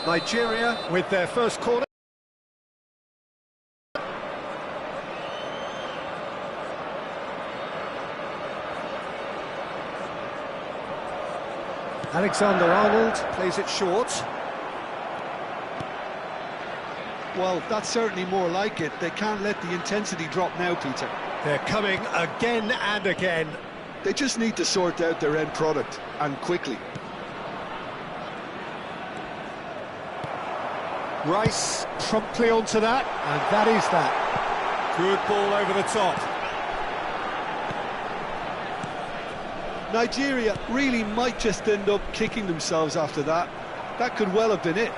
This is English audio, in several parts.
Nigeria with their first corner. Alexander-Arnold plays it short. Well, that's certainly more like it. They can't let the intensity drop now, Peter. They're coming again and again. They just need to sort out their end product, and quickly. Rice promptly onto that, and that is that. Good ball over the top. Nigeria really might just end up kicking themselves after that. That could well have been it.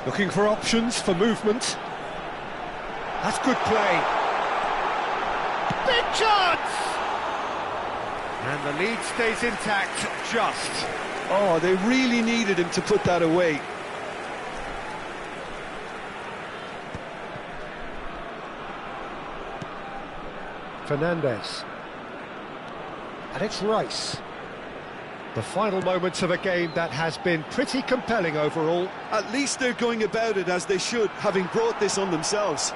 Looking for options for movement. That's good play. Big chance! And the lead stays intact, just. Oh, they really needed him to put that away. Fernandez. And it's Rice. The final moments of a game that has been pretty compelling overall. At least they're going about it as they should, having brought this on themselves.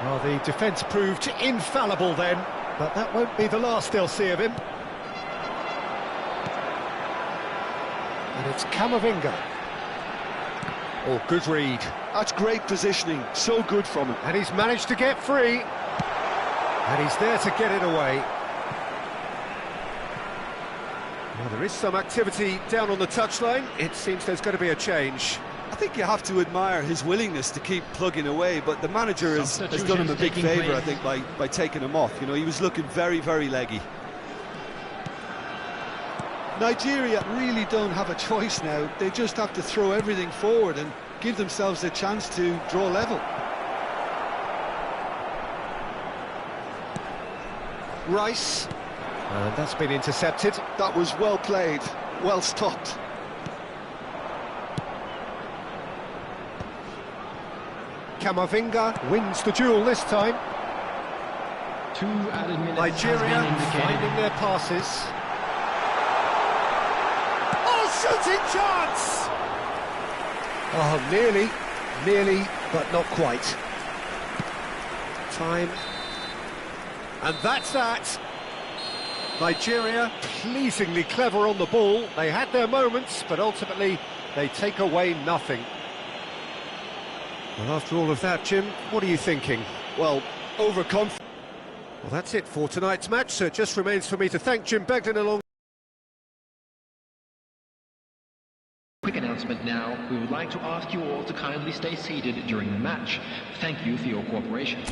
Well, the defence proved infallible then, but that won't be the last they'll see of him. And it's Camavinga. Oh, good read. That's great positioning, so good from him. And he's managed to get free. And he's there to get it away. Well, there is some activity down on the touchline. It seems there's going to be a change. I think you have to admire his willingness to keep plugging away, but the manager has done him a big favour, I think, by taking him off. You know, he was looking very, very leggy. Nigeria really don't have a choice now. They just have to throw everything forward and give themselves a chance to draw level. Rice. And that's been intercepted. That was well played, well stopped. Camavinga wins the duel this time. 2 added minutes. Nigeria finding their passes. Oh, shooting chance! Oh, nearly, but not quite. Time. And that's that. Nigeria pleasingly clever on the ball. They had their moments, but ultimately they take away nothing. Well, after all of that, Jim, what are you thinking? Well, overconfident. Well, that's it for tonight's match, so it just remains for me to thank Jim Beglin along. Quick announcement now. We would like to ask you all to kindly stay seated during the match. Thank you for your cooperation.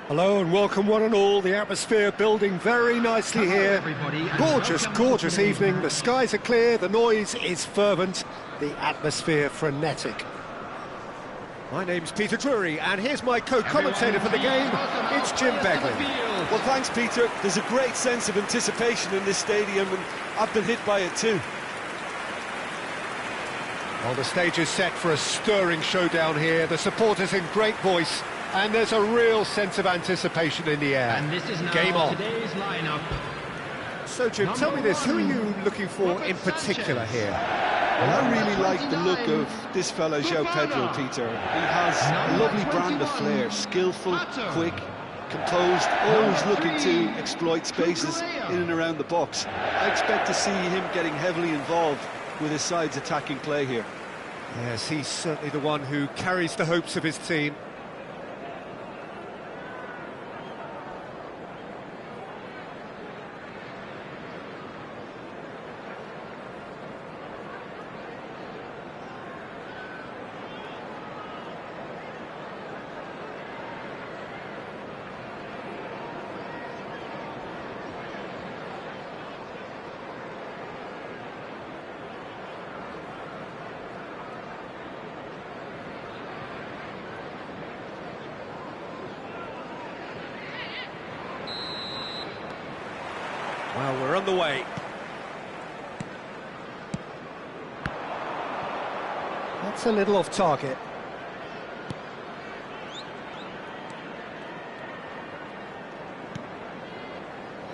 Hello and welcome one and all. The atmosphere building very nicely here. Gorgeous, gorgeous evening. The skies are clear, the noise is fervent, the atmosphere frenetic. My name's Peter Drury, and here's my co-commentator for the game. It's Jim Beglin. Well, thanks, Peter. There's a great sense of anticipation in this stadium, and I've been hit by it too. Well, the stage is set for a stirring showdown here. The supporters in great voice. And there's a real sense of anticipation in the air. And this is now Game on. Today's lineup. So, Jim, tell me this, who are you looking for in particular here? Well, I really like the look of this fella, João Pedro, Peter. He has a lovely brand of flair, skillful, quick, composed, always looking to exploit spaces in and around the box. I expect to see him getting heavily involved with his side's attacking play here. Yes, he's certainly the one who carries the hopes of his team. Well, we're on the way. That's a little off target.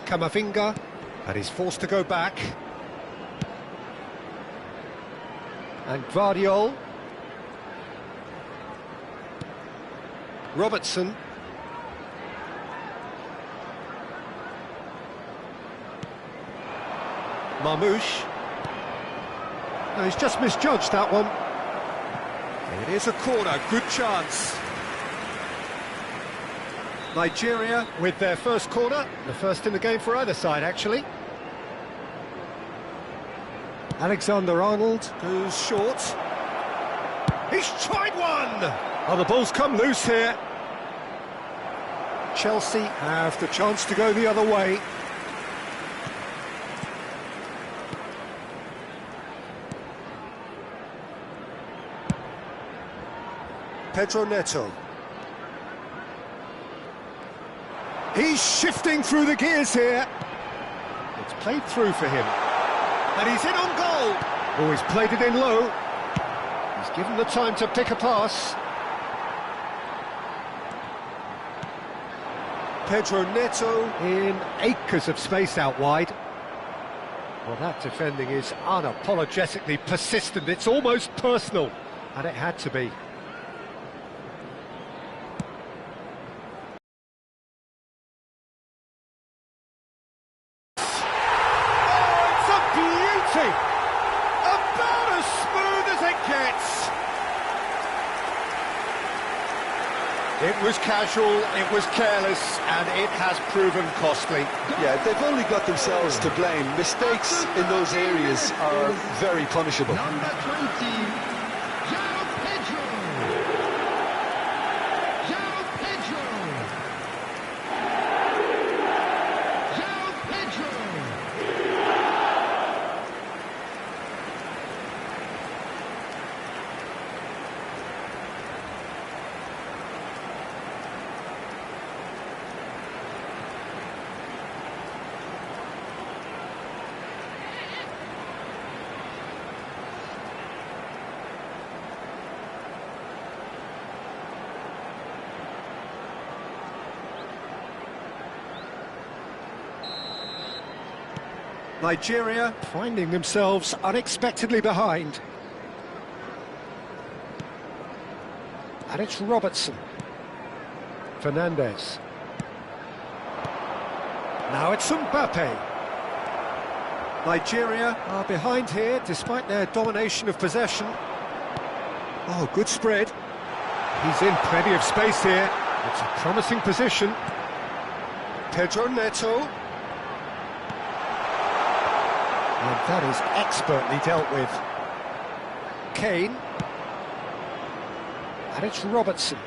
Camavinga, and he's forced to go back. And Guardiol. Robertson. Marmouche. No, he's just misjudged that one. It is a corner, good chance. Nigeria with their first corner, the first in the game for either side, actually. Alexander-Arnold goes short. He's tried one! Oh, the ball's come loose here. Chelsea have the chance to go the other way. Pedro Neto. He's shifting through the gears here. It's played through for him. And he's in on goal. Oh, he's played it in low. He's given the time to pick a pass. Pedro Neto in acres of space out wide. Well, that defending is unapologetically persistent. It's almost personal. And it had to be. About as smooth as it gets. It was casual, it was careless, and it has proven costly. Yeah, they've only got themselves to blame. Mistakes in those areas are very punishable. Number 20, João Pedro. João Pedro. João Pedro. Nigeria finding themselves unexpectedly behind. And it's Robertson. Fernandez. Now it's Mbappe. Nigeria are behind here despite their domination of possession. Oh, good spread. He's in plenty of space here. It's a promising position. Pedro Neto. And that is expertly dealt with. Kane. And it's Robertson.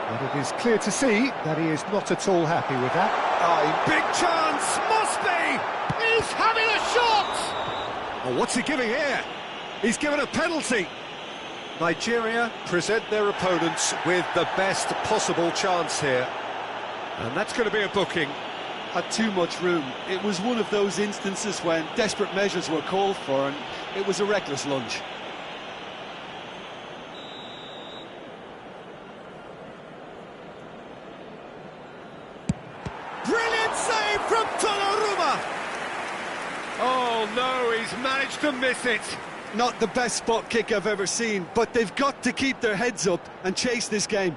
And it is clear to see that he is not at all happy with that. Big chance! Must be! He's having a shot! Oh, what's he giving here? He's given a penalty. Nigeria present their opponents with the best possible chance here. And that's going to be a booking. Had too much room. It was one of those instances when desperate measures were called for, and it was a reckless lunge. Brilliant save from Donnarumma! Oh no, he's managed to miss it. not the best spot kick I've ever seen, but they've got to keep their heads up and chase this game.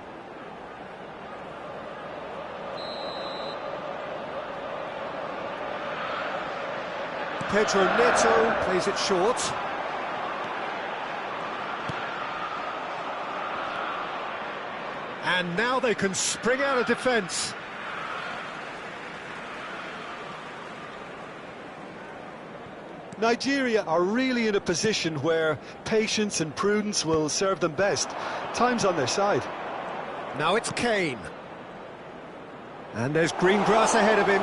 Pedro Neto plays it short. And now they can spring out of defence. Nigeria are really in a position where patience and prudence will serve them best. Time's on their side. Now it's Kane. And there's green grass ahead of him.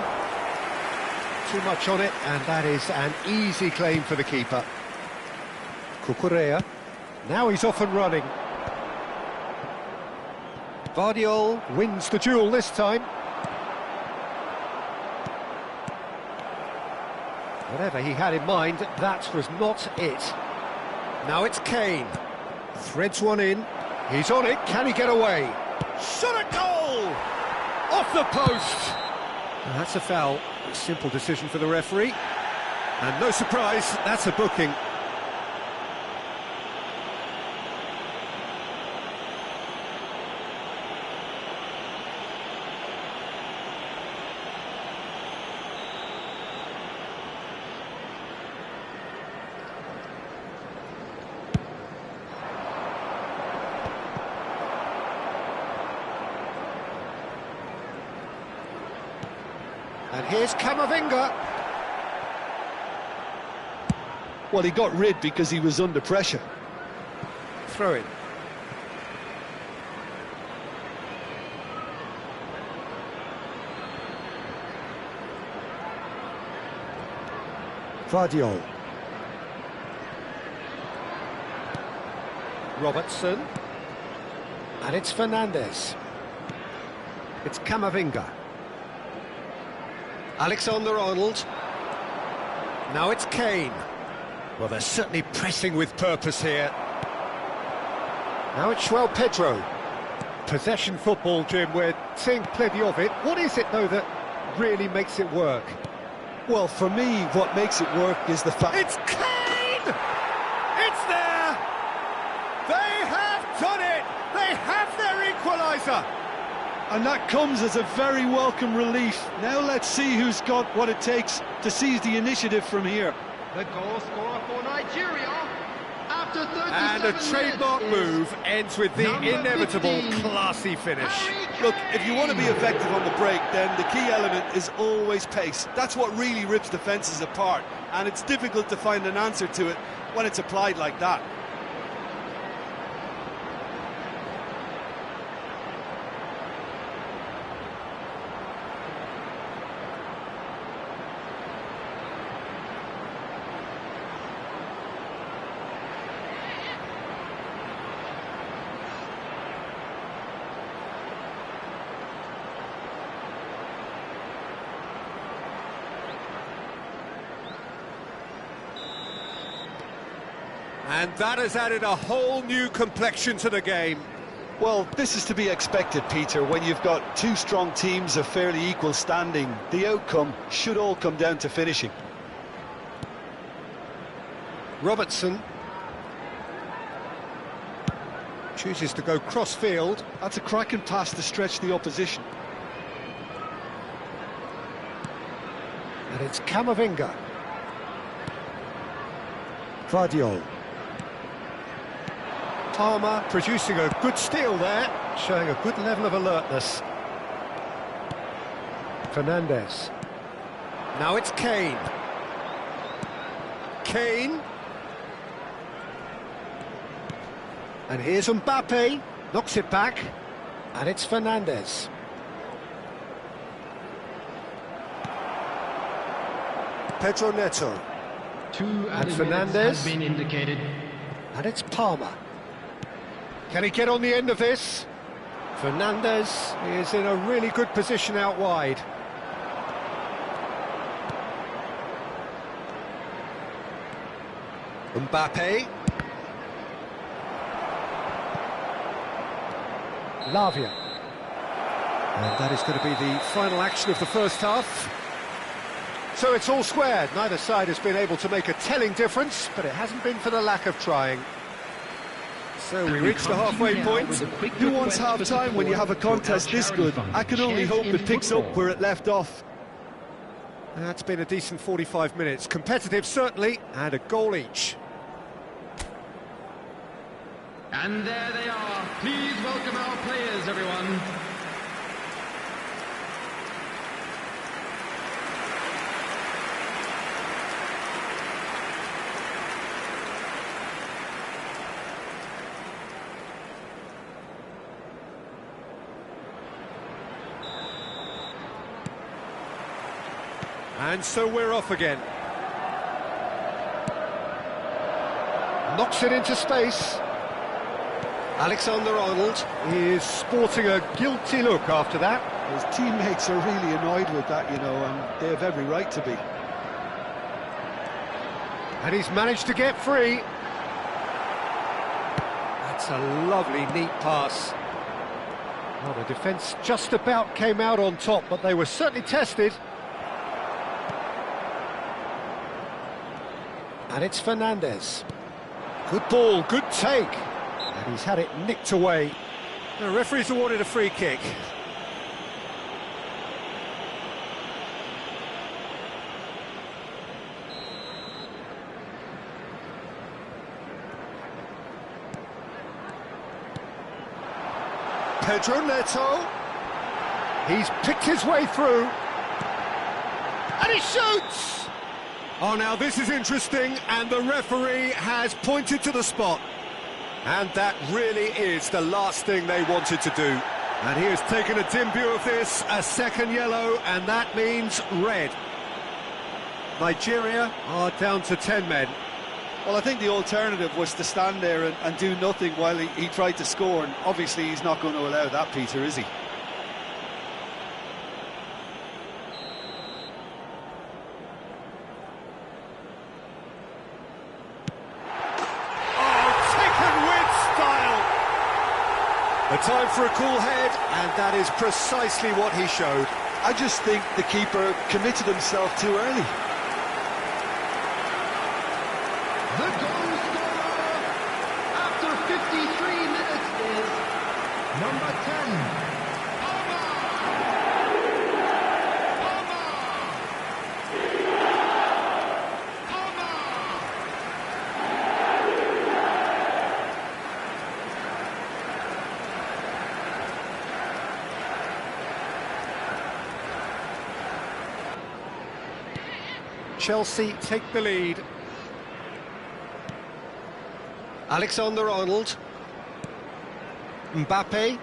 Too much on it, and that is an easy claim for the keeper. Cucurella. Now he's off and running. Vardiol wins the duel this time. Whatever he had in mind, that was not it. Now it's Kane. Threads one in. He's on it. Can he get away? Shot at goal! Off the post! And that's a foul. A simple decision for the referee. And no surprise, that's a booking. And here's Camavinga. Well, he got rid because he was under pressure. Throw in. Vardiol. Robertson. And it's Fernandes. It's Camavinga. Alexander-Arnold. Now it's Kane. Well, they're certainly pressing with purpose here. Now it's João Pedro. Possession football, Jim, we're seeing plenty of it. What is it, though, that really makes it work? Well, for me, what makes it work is the fact... It's Kane! It's there! They have done it! They have their equaliser! And that comes as a very welcome relief. Now let's see who's got what it takes to seize the initiative from here. The goal scorer for Nigeria after 37 And a trademark move ends with the inevitable 15. classy finish. Look, if you want to be effective on the break, then the key element is always pace. That's what really rips defences apart, and it's difficult to find an answer to it when it's applied like that. And that has added a whole new complexion to the game. Well, this is to be expected, Peter. When you've got two strong teams of fairly equal standing, the outcome should all come down to finishing. Robertson chooses to go cross-field. That's a cracking pass to stretch the opposition. And it's Camavinga. Vardiol. Palmer producing a good steal there, showing a good level of alertness. Fernandes. Now it's Kane. Kane. And here's Mbappe, knocks it back, and it's Fernandes. Pedro Neto. Two And added minutes Fernandes. have been indicated. And it's Palmer. Can he get on the end of this? Fernandes is in a really good position out wide. Mbappe. Lavia. And that is going to be the final action of the first half. So it's all squared. Neither side has been able to make a telling difference, but it hasn't been for the lack of trying. So we reached the halfway point. Who wants half-time when you have a contest this good? I can only hope it picks up where it left off. That's been a decent 45 minutes. Competitive, certainly, and a goal each. And there they are. Please welcome our players, everyone. And so we're off again. Knocks it into space. Alexander-Arnold is sporting a guilty look after that. His teammates are really annoyed with that, you know, and they have every right to be. And he's managed to get free. That's a lovely, neat pass. Well, the defence just about came out on top, but they were certainly tested. And it's Fernandez. Good ball, good take. And he's had it nicked away. The referee's awarded a free kick. Pedro Neto. He's picked his way through. And he shoots! Oh, now this is interesting, and the referee has pointed to the spot. And that really is the last thing they wanted to do. And he has taken a dim view of this, a second yellow, and that means red. Nigeria are down to 10 men. Well, I think the alternative was to stand there and do nothing while he tried to score, and obviously he's not going to allow that, Peter, is he? A time for a cool head, and that is precisely what he showed. I just think the keeper committed himself too early. The goal scorer after 53 minutes is number 10. Chelsea take the lead. Alexander-Arnold. Mbappe.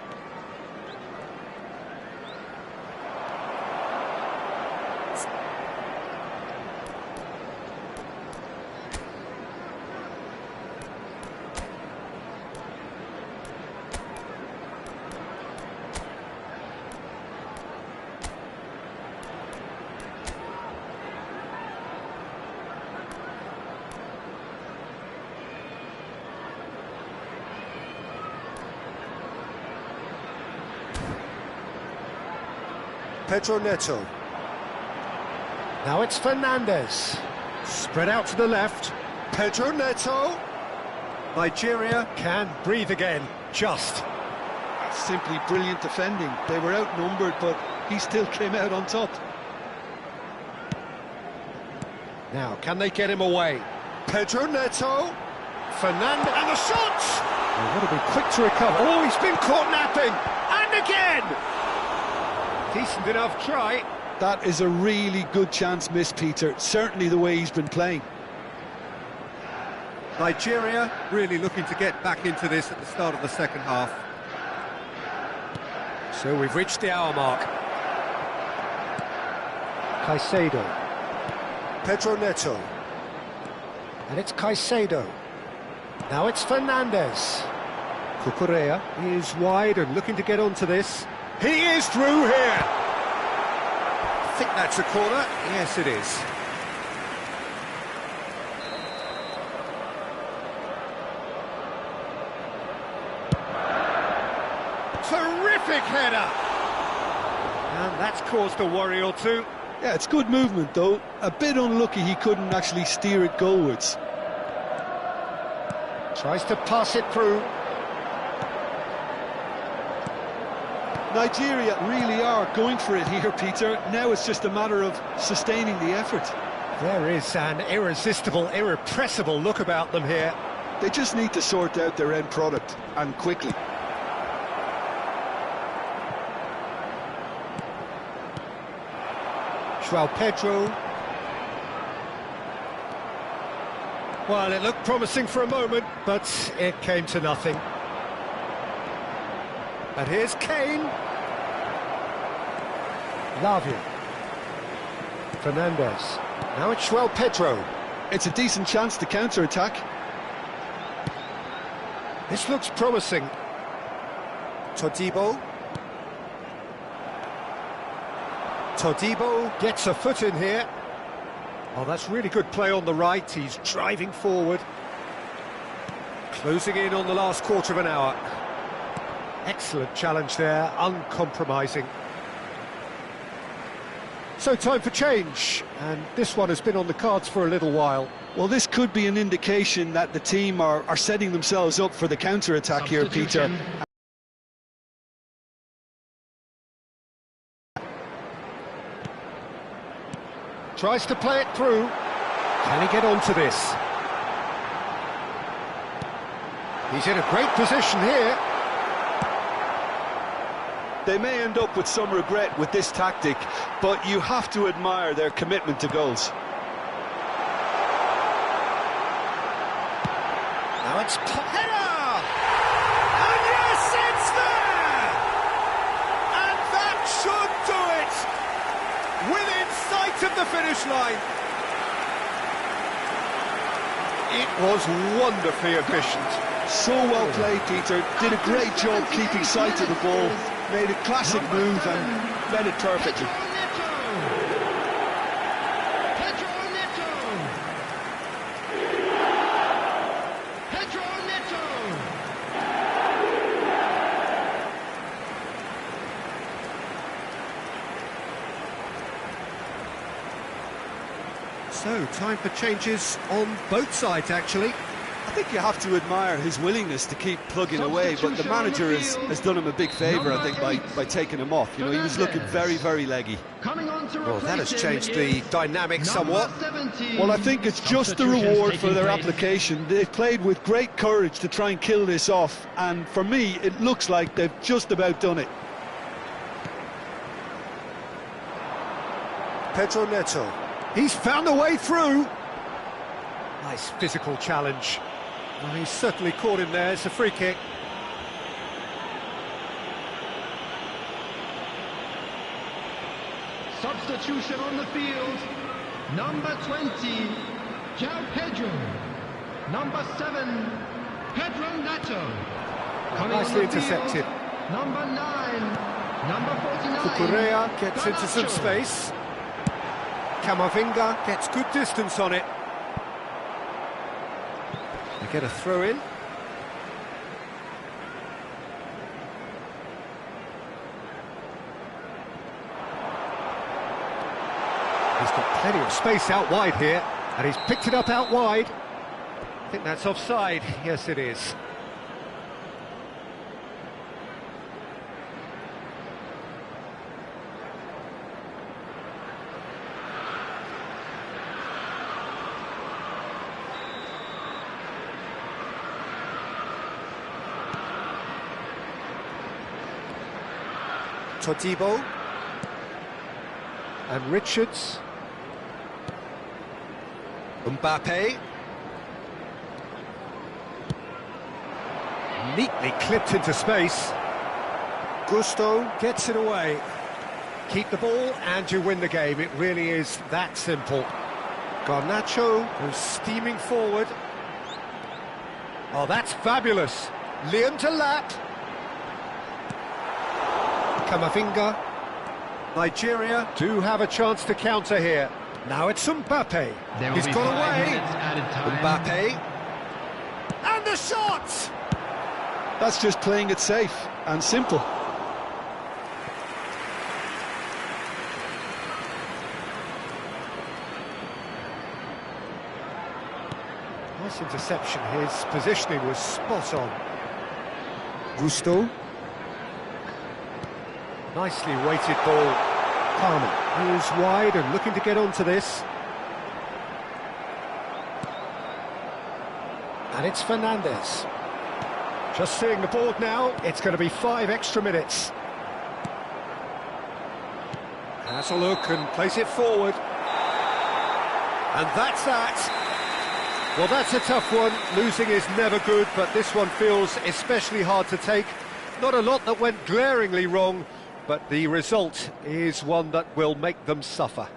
Pedro Neto. Now it's Fernandez. Spread out to the left. Pedro Neto. Nigeria can breathe again. Just. That's simply brilliant defending. They were outnumbered, but he still came out on top. Now, can they get him away? Pedro Neto. Fernandez. And the shot! They've got to be quick to recover. Oh, he's been caught napping. And again! Decent enough try. That is a really good chance missed, Peter. Certainly the way he's been playing. Nigeria really looking to get back into this at the start of the second half. So we've reached the hour mark. Caicedo. Pedro Neto. And it's Caicedo. Now it's Fernandez. Cucurella is wide and looking to get onto this. He is through here. I think that's a corner. Yes, it is. Terrific header. And that's caused a worry or two. Yeah, it's good movement though. A bit unlucky he couldn't actually steer it goalwards. Tries to pass it through. Nigeria really are going for it here, Peter. Now it's just a matter of sustaining the effort. There is an irresistible, irrepressible look about them here. They just need to sort out their end product, and quickly. João Pedro. Well, it looked promising for a moment, but it came to nothing. And here's Kane. Lavia. Fernandez. Now it's João Pedro. It's a decent chance to counter-attack. This looks promising. Todibo. Todibo gets a foot in here. Oh, that's really good play on the right. He's driving forward. Closing in on the last quarter of an hour. Excellent challenge there, uncompromising. So time for change, and this one has been on the cards for a little while. Well, this could be an indication that the team are setting themselves up for the counter-attack here, Peter. Tries to play it through. Can he get onto this? He's in a great position here. They may end up with some regret with this tactic, but you have to admire their commitment to goals. Now it's header! And yes, it's there! And that should do it! Within sight of the finish line. It was wonderfully efficient. So well played, Peter. Did a great job keeping sight of the ball. Made a classic move and read it perfectly. So, time for changes on both sides, actually. I think you have to admire his willingness to keep plugging away, but the manager has done him a big favour, I think, by taking him off. You know, he was looking very, very leggy. Well, that has changed the dynamic somewhat. Well, I think it's just the reward for their application. They've played with great courage to try and kill this off, and for me, it looks like they've just about done it. Pedro Neto. He's found a way through. Nice physical challenge. Well, he's certainly caught him there. It's a free kick. Substitution on the field. Number 20, João Pedro. Number 7, Pedro Neto. Nicely intercepted. Number 9, number 49. Cucurella gets into some space. Camavinga gets good distance on it. They get a throw in. He's got plenty of space out wide here, and he's picked it up out wide. I think that's offside. Yes, it is. Todibo and Richards. Mbappe. Neatly clipped into space. Gusto gets it away. Keep the ball and you win the game. It really is that simple. Garnacho goes steaming forward. Oh, that's fabulous. Liam to lap. Camavinga. Nigeria do have a chance to counter here. Now it's Mbappe. He's got away. Mbappe. And the shot! That's just playing it safe and simple. Nice interception. His positioning was spot on. Gusto. Nicely weighted ball. Palmer, who's wide and looking to get onto this. And it's Fernandez. Just seeing the board now, it's going to be 5 extra minutes. Has a look and plays it forward. And that's that. Well, that's a tough one. Losing is never good, but this one feels especially hard to take. Not a lot that went glaringly wrong, but the result is one that will make them suffer.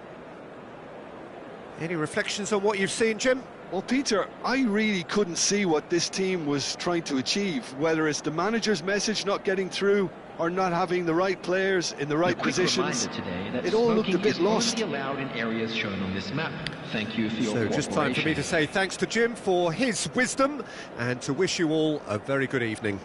Any reflections on what you've seen, Jim? Well, Peter, I really couldn't see what this team was trying to achieve, whether it's the manager's message not getting through or not having the right players in the right positions. It all looked a bit lost. Allowed in areas shown on this map. Thank you for your cooperation. So just time for me to say thanks to Jim for his wisdom and to wish you all a very good evening.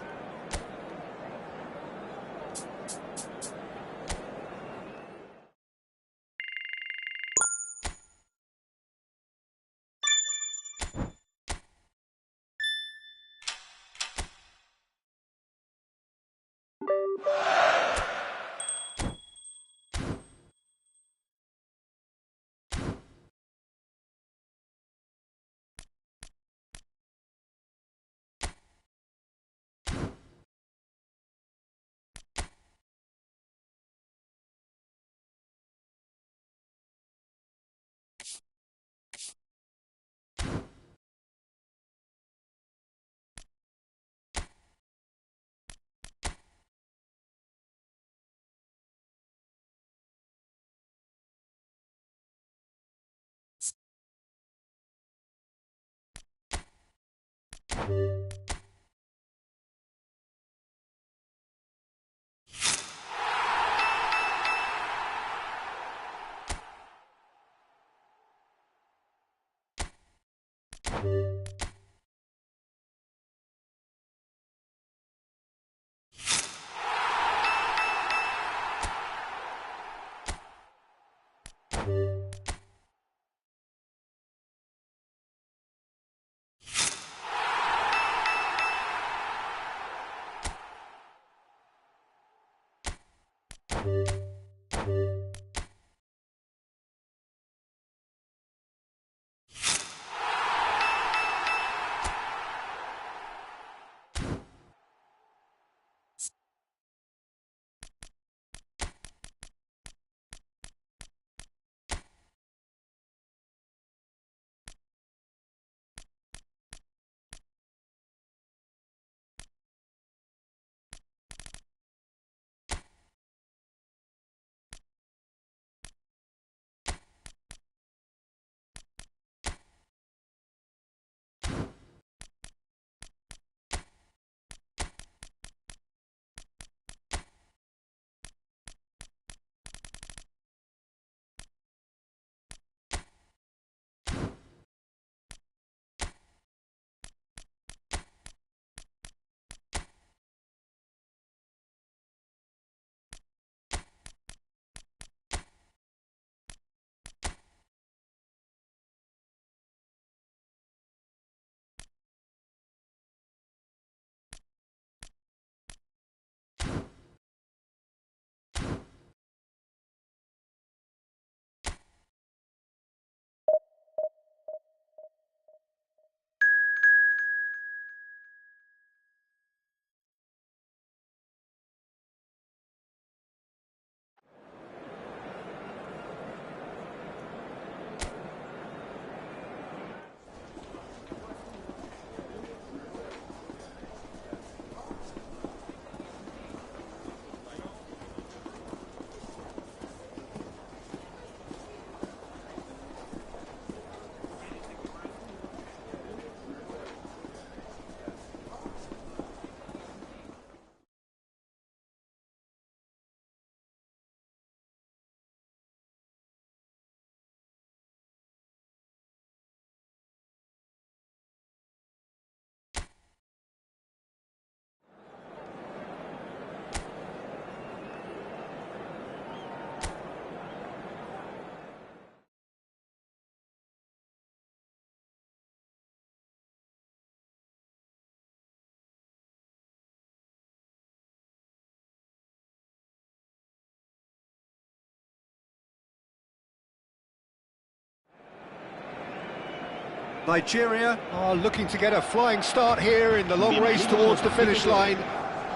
Nigeria are looking to get a flying start here in the long race towards the finish line.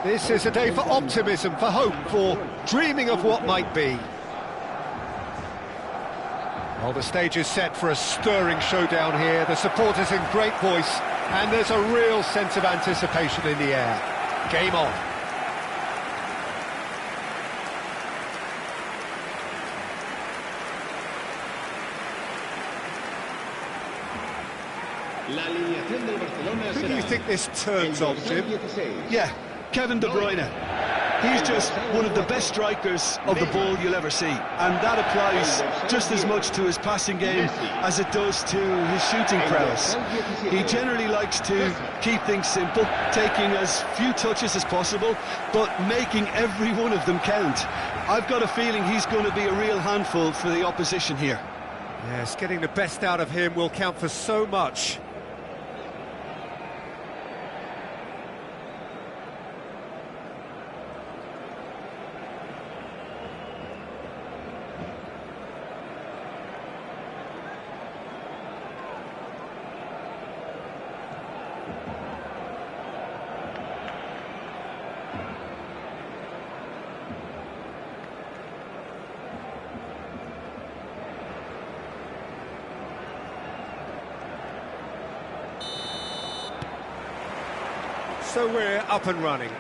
This is a day for optimism, for hope, for dreaming of what might be. Well, the stage is set for a stirring showdown here. The supporters in great voice, and there's a real sense of anticipation in the air. Game on. Who do you think this turns on, Jim? Yeah, Kevin De Bruyne. He's just one of the best strikers of the ball you'll ever see, and that applies just as much to his passing game as it does to his shooting prowess. He generally likes to keep things simple, taking as few touches as possible, but making every one of them count. I've got a feeling he's going to be a real handful for the opposition here. Yes, getting the best out of him will count for so much. So we're up and running.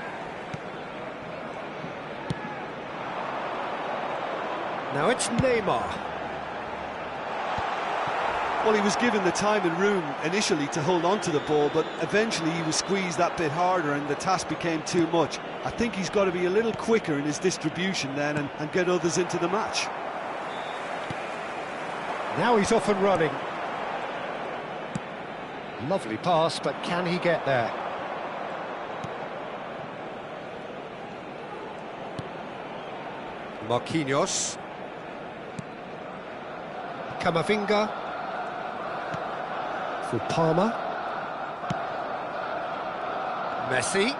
Now it's Neymar. Well, he was given the time and room initially to hold on to the ball, but eventually he was squeezed that bit harder and the task became too much. I think he's got to be a little quicker in his distribution then and get others into the match. Now he's off and running. Lovely pass, but can he get there? Marquinhos. Camavinga. For Palmer. Messi.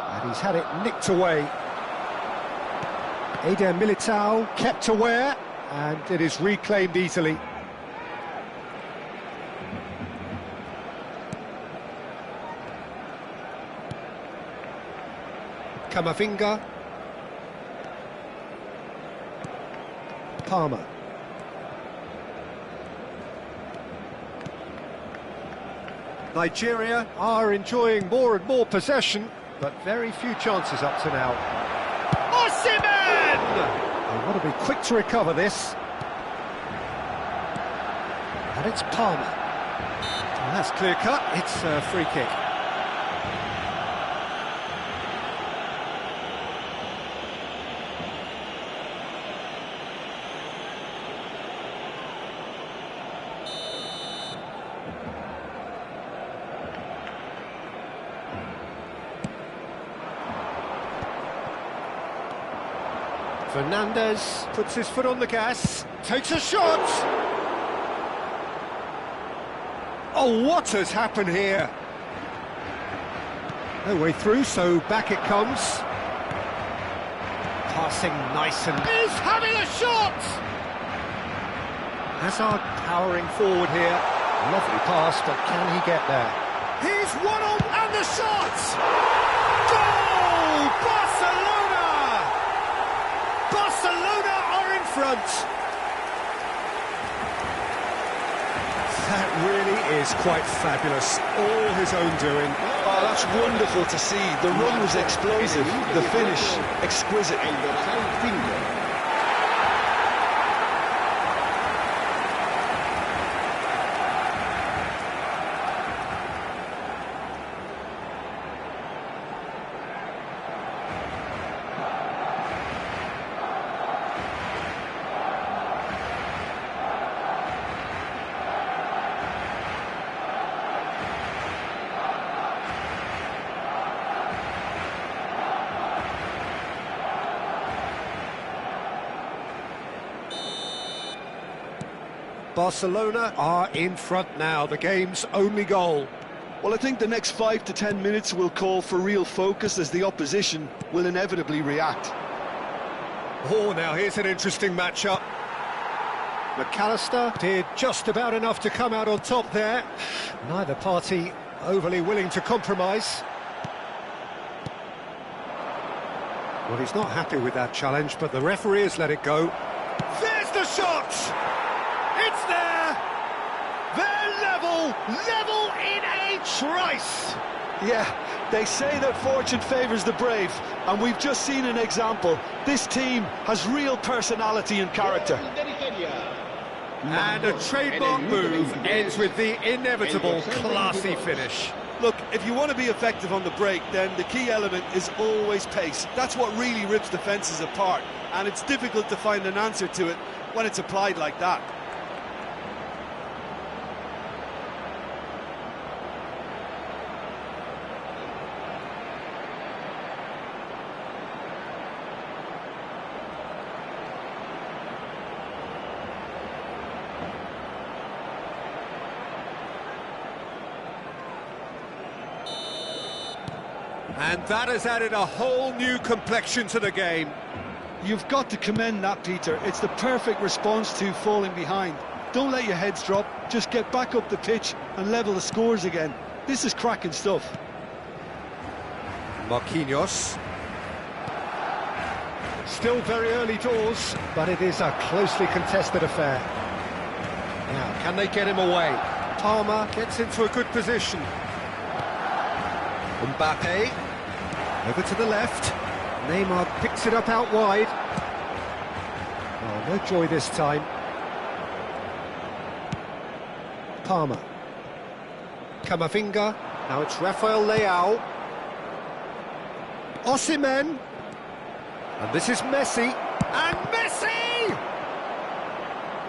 And he's had it nicked away. Eder Militao kept aware, and it is reclaimed easily. Camavinga. Palmer. Nigeria are enjoying more and more possession, but very few chances up to now. Osimhen! They want to be quick to recover this. And it's Palmer. Well, that's clear cut, it's a free kick. Fernandez puts his foot on the gas, takes a shot! Oh, what has happened here? No way through, so back it comes. Passing nice and... He's having a shot! Hazard powering forward here. Lovely pass, but can he get there? He's one on, and the shot! Goal! Barcelona! Barcelona are in front. That really is quite fabulous. All his own doing. Oh, that's wonderful to see. The run was explosive, the finish exquisite. Barcelona are in front now, the game's only goal. Well, I think the next 5 to 10 minutes will call for real focus as the opposition will inevitably react. Oh, now here's an interesting matchup. McAllister did just about enough to come out on top there. Neither party overly willing to compromise. Well, he's not happy with that challenge, but the referee has let it go. There's the shot! It's there! They're level in a trice! Yeah, they say that fortune favours the brave, and we've just seen an example. This team has real personality and character. And a trademark move ends with the inevitable classy finish. Look, if you want to be effective on the break, then the key element is always pace. That's what really rips defences apart, and it's difficult to find an answer to it when it's applied like that. And that has added a whole new complexion to the game. You've got to commend that, Peter. It's the perfect response to falling behind. Don't let your heads drop, just get back up the pitch and level the scores again. This is cracking stuff. Marquinhos. Still very early doors, but it is a closely contested affair. Now, can they get him away? Palmer gets into a good position. Mbappe, over to the left. Neymar picks it up out wide. Oh, no joy this time. Palmer. Camavinga. Now it's Rafael Leao. Osimhen. And this is Messi. And Messi!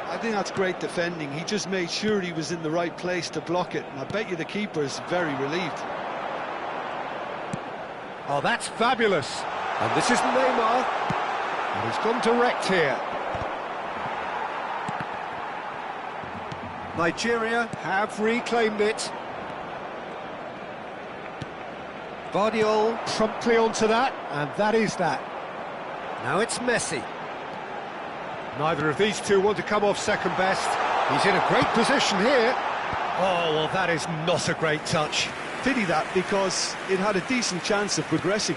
I think that's great defending. He just made sure he was in the right place to block it. And I bet you the keeper's very relieved. Oh, that's fabulous. And this is Neymar. And he's gone direct here. Nigeria have reclaimed it. Guardiola promptly onto that, and that is that. Now it's Messi. Neither of these two want to come off second best. He's in a great position here. Oh, well, that is not a great touch. Pity that, because it had a decent chance of progressing.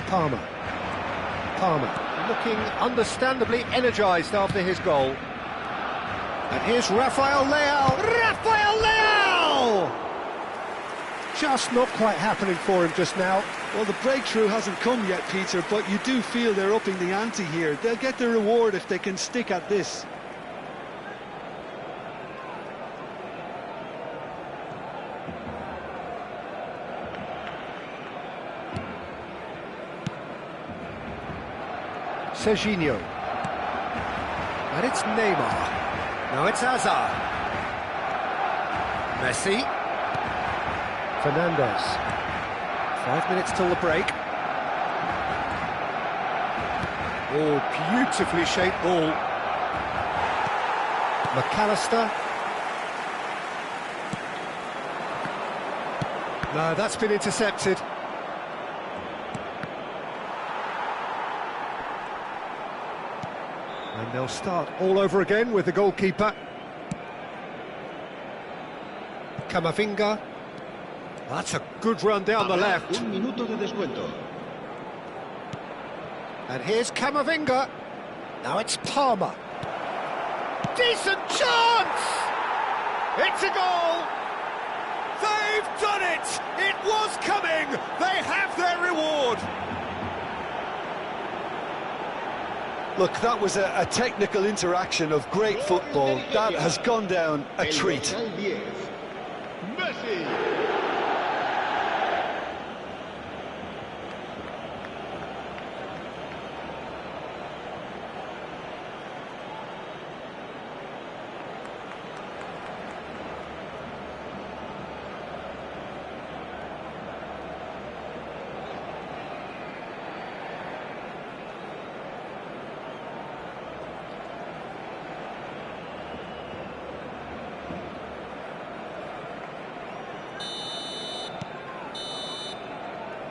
Palmer. Looking understandably energised after his goal. And here's Rafael Leao! Just not quite happening for him just now. Well, the breakthrough hasn't come yet, Peter, but you do feel they're upping the ante here. They'll get their reward if they can stick at this. Serginho. And it's Neymar. Now it's Hazard. Messi. Fernandes. 5 minutes till the break. Oh, beautifully shaped ball. McAllister. No, that's been intercepted. And they'll start all over again with the goalkeeper. Camavinga. That's a good run down the left. Un minuto de descuento. And here's Camavinga. Now it's Palmer. Decent chance! It's a goal! They've done it! It was coming! They have their reward! Look, that was a technical interaction of great football. That has gone down a treat. Messi.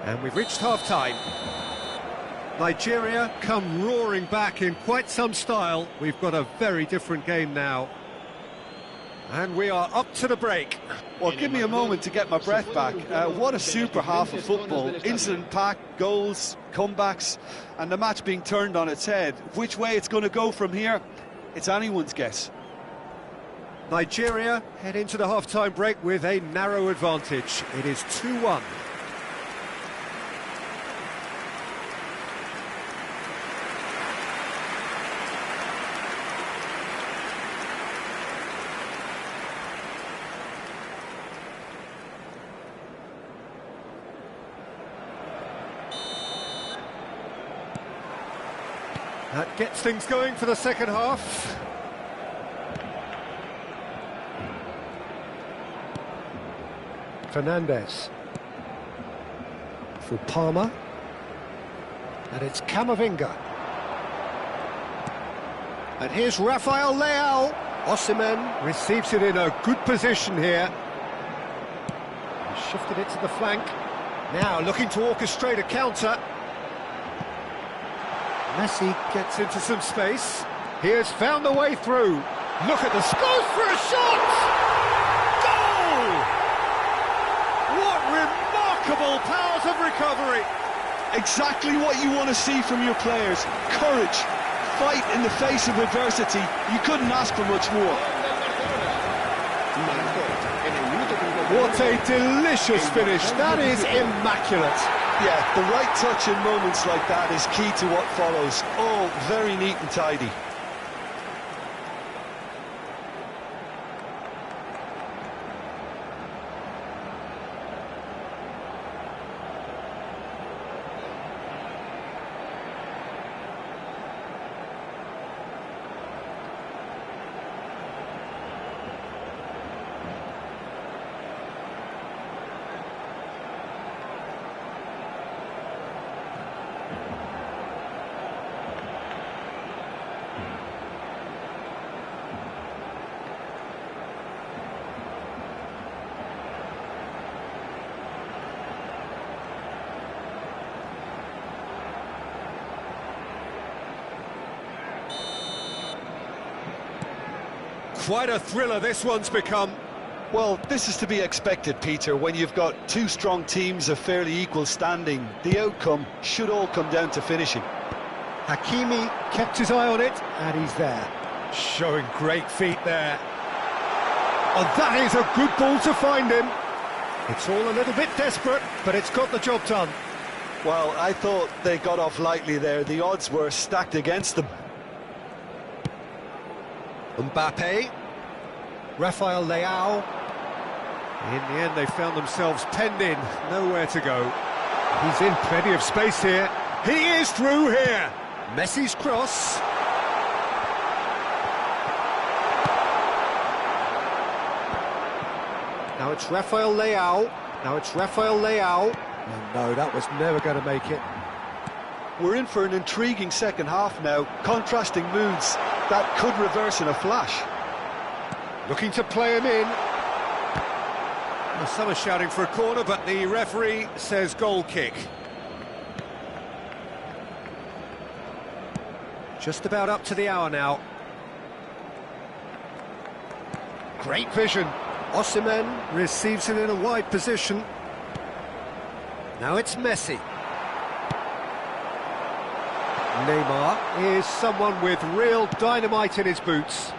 And we've reached half-time. Nigeria come roaring back in quite some style. We've got a very different game now. And we are up to the break. Well, give me a moment to get my breath back. What a super half of football. Incident-packed, goals, comebacks, and the match being turned on its head. Which way it's going to go from here, it's anyone's guess. Nigeria head into the half-time break with a narrow advantage. It is 2-1. That gets things going for the second half. Fernandez. For Palmer. And it's Camavinga. And here's Rafael Leao. Osimhen receives it in a good position here. He shifted it to the flank. Now looking to orchestrate a counter. Messi gets into some space. He has found a way through. Look at this. Goes for a shot! Goal! What remarkable powers of recovery. Exactly what you want to see from your players. Courage, fight in the face of adversity. You couldn't ask for much more. What a delicious finish. That is immaculate. Yeah, the right touch in moments like that is key to what follows. Oh, very neat and tidy. Quite a thriller this one's become. Well, this is to be expected, Peter, when you've got two strong teams of fairly equal standing. The outcome should all come down to finishing. Hakimi kept his eye on it, and he's there. Showing great feet there. Oh, that is a good ball to find him. It's all a little bit desperate, but it's got the job done. Well, I thought they got off lightly there. The odds were stacked against them. Mbappe, Rafael Leao. In the end, they found themselves penned in, nowhere to go. He's in plenty of space here. He is through here. Messi's cross. Now it's Rafael Leao. Oh, no, that was never going to make it. We're in for an intriguing second half now. Contrasting moods that could reverse in a flash. Looking to play him in. Well, some are shouting for a corner, but the referee says goal kick. Just about up to the hour now. Great vision. Osimhen receives it in a wide position. Now it's Messi. Neymar is someone with real dynamite in his boots.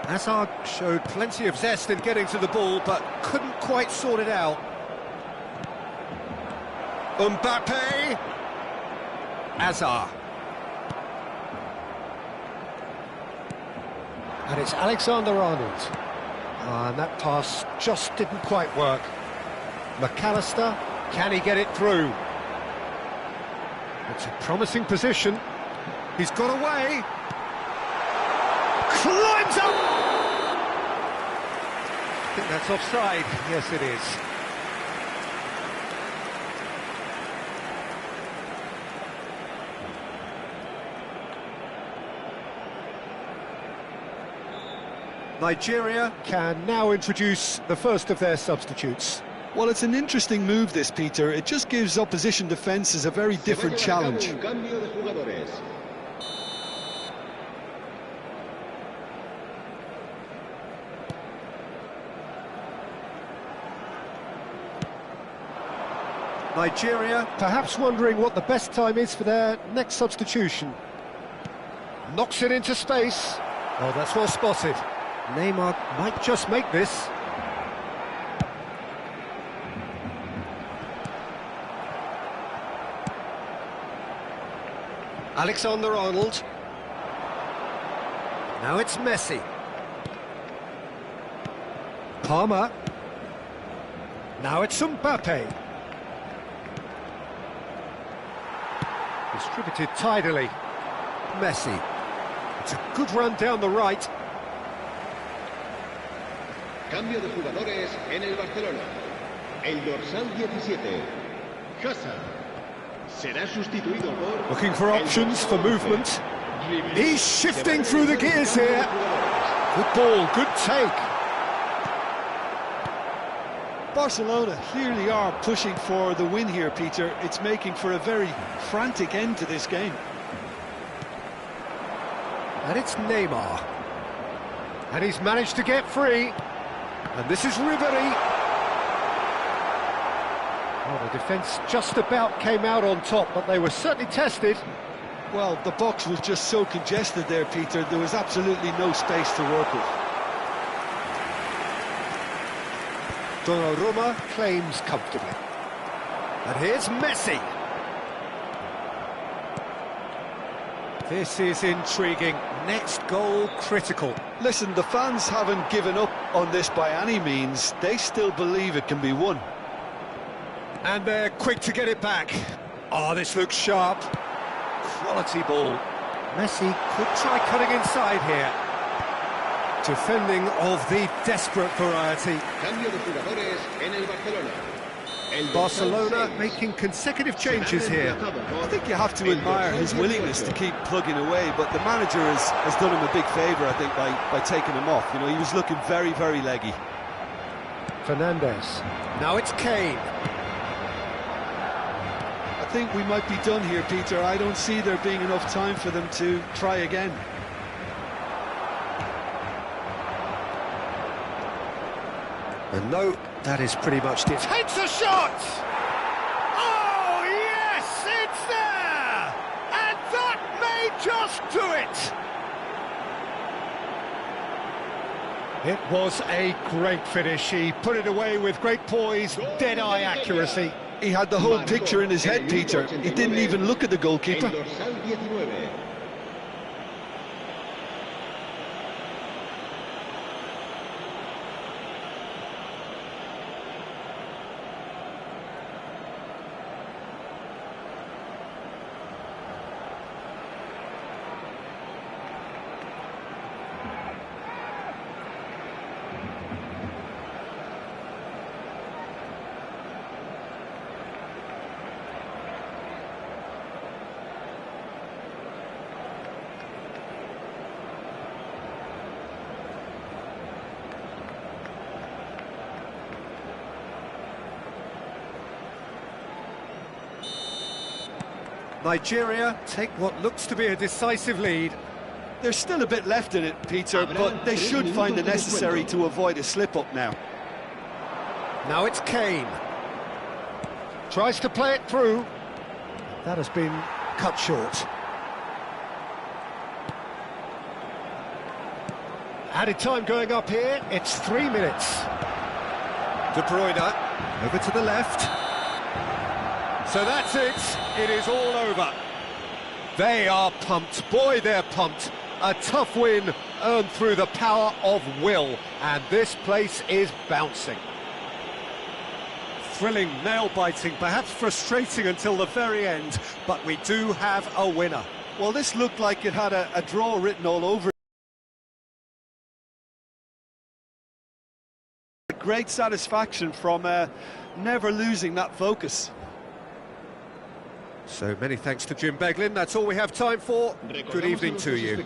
Hazard showed plenty of zest in getting to the ball, but couldn't quite sort it out. Mbappe. Hazard. And it's Alexander-Arnold. And that pass just didn't quite work. McAllister, can he get it through? It's a promising position. He's got away. Climbs up! I think that's offside. Yes, it is. Nigeria can now introduce the first of their substitutes. Well, it's an interesting move, this, Peter. It just gives opposition defences a very different challenge. Nigeria perhaps wondering what the best time is for their next substitution. Knocks it into space. Oh, that's well spotted. Neymar might just make this. Alexander-Arnold. Now it's Messi. Palmer. Now it's Mbappe. Distributed tidily. Messi. It's a good run down the right. Cambio de jugadores en el Barcelona. El dorsal 17. Hazard. Será sustituido por... Looking for options for movement. He's shifting through the gears here. Good ball, good take. Barcelona clearly are pushing for the win here, Peter. It's making for a very frantic end to this game. And it's Neymar. And he's managed to get free. And this is Ribery. Well, the defence just about came out on top, but they were certainly tested. Well, the box was just so congested there, Peter. There was absolutely no space to work with. Donnarumma claims comfortably. And here's Messi. This is intriguing. Next goal critical. Listen, the fans haven't given up on this by any means. They still believe it can be won. And they're quick to get it back. Oh, this looks sharp. Quality ball. Messi could try cutting inside here. Defending of the desperate variety. Cambio de jugadores en el Barcelona. Barcelona making consecutive changes here. I think you have to admire his willingness to keep plugging away, but the manager has done him a big favour, I think, by taking him off. You know, he was looking very, very leggy. Fernandes. Now it's Kane. I think we might be done here, Peter. I don't see there being enough time for them to try again. And no, that is pretty much it. Takes a shot! Oh, yes, it's there! And that may just do it! It was a great finish. He put it away with great poise, dead-eye accuracy. He had the whole picture in his head, Peter. He didn't even look at the goalkeeper. Nigeria take what looks to be a decisive lead. There's still a bit left in it, Peter, but they should find the necessary to avoid a slip-up now. Now it's Kane. Tries to play it through. That has been cut short. Added time going up here. It's 3 minutes. De Bruyne over to the left. So that's it. It is all over. They are pumped. Boy, they're pumped. A tough win earned through the power of will. And this place is bouncing. Thrilling, nail-biting, perhaps frustrating until the very end. But we do have a winner. Well, this looked like it had a draw written all over it. Great satisfaction from never losing that focus. So many thanks to Jim Beglin. That's all we have time for. Good evening to you.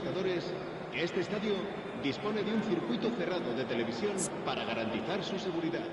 Este estadio dispone de un circuito cerrado de televisión para garantizar su seguridad.